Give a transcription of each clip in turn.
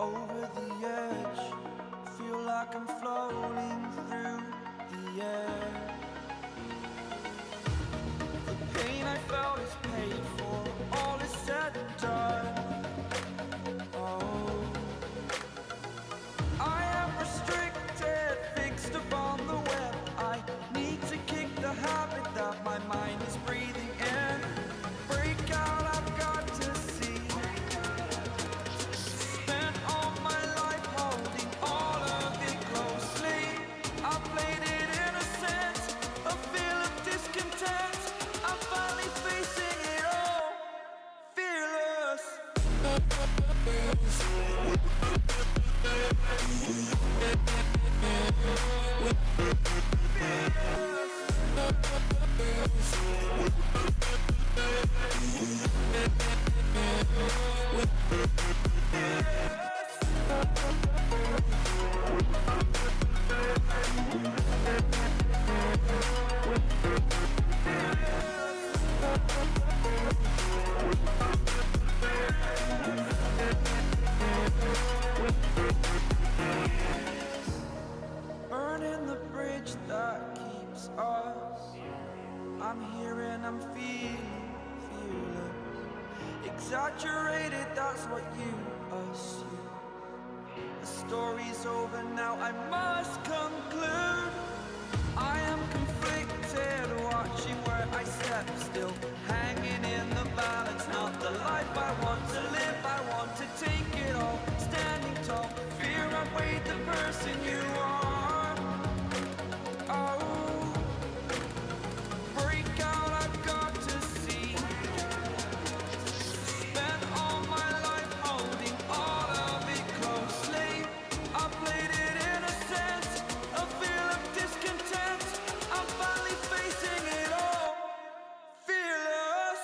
over the edge. Feel like I'm floating through the air. The pain I felt is paid for, all is said and done. Oh, I am restricted, fixed upon the web. I need to kick the habit that my mind is breathing in. Break out, I've got to see. Spent all my life holding all of it closely. I played it innocent, a feel of discontent. I'm finally facing it all, fearless. Burning the bridge that keeps us. I'm here and I'm feeling fearless. Exaggerated, that's what you assume. The story's over now, I must conclude. I am conflicted, watching where I step still, hanging in the balance. Not the life I want to live, I want to take it all. Standing tall, fear outweighed the person you are. Oh, break out, I've got to see. Spent all my life holding all of it closely. I played it innocent, a feel of discontent. I'm finally facing it all, fearless.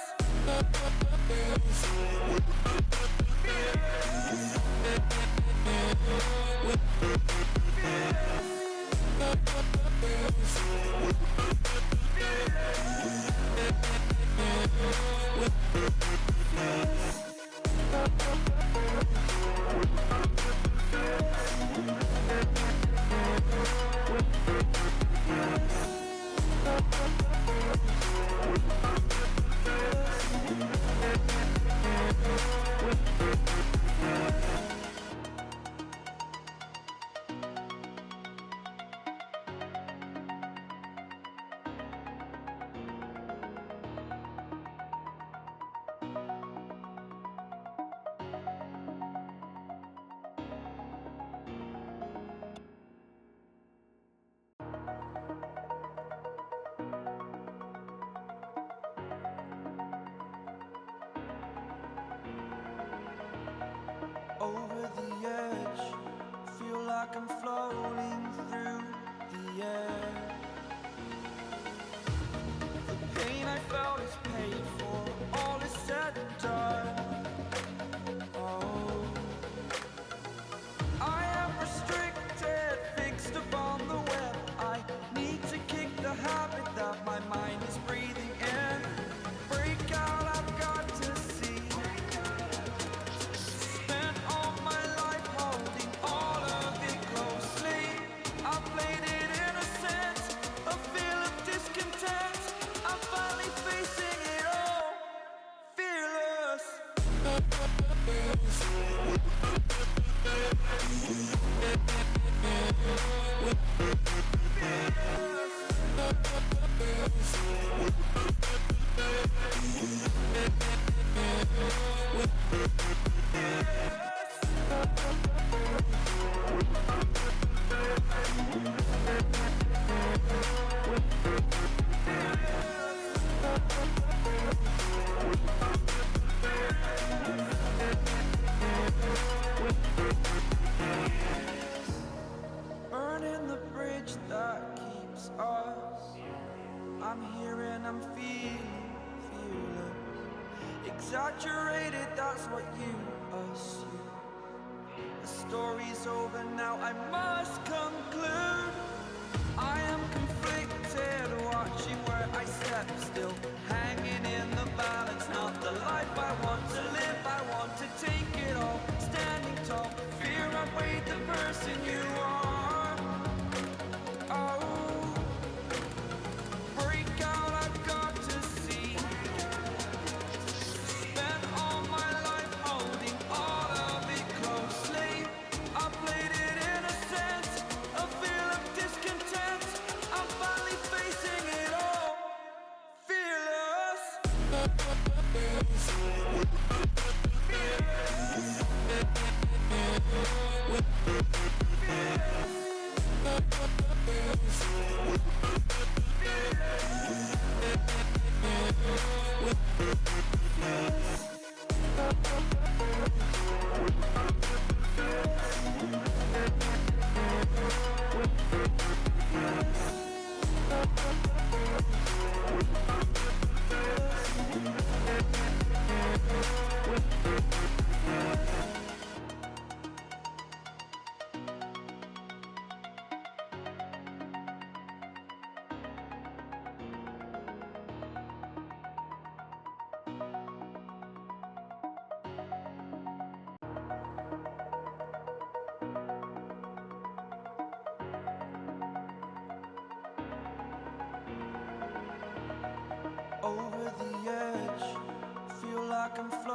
Over the edge, feel like I'm floating through the air. The pain I felt is paid for, all is said and done. Oh, I am restricted, fixed upon the web. I need to kick the habit that my mind is breathing in. Break out, I've got to see. Spent all my life holding all of it closely. I played it innocent, a feel of discontent. I'm finally facing it all, fearless. Burning the bridge that keeps us. I'm here and I'm feeling fearless. Exaggerated, that's what you assume. The story's over now, I must conclude. I am conflicted, watching where I step still, hanging in the balance. Not the life I want to live, I want to take it all. Standing tall, fear person you are. Oh, break out, I've got to see. Spent all my life holding all of it closely. I played it innocent, a feel of discontent. I'm finally facing it all, fearless. Over the edge, feel like I'm floating.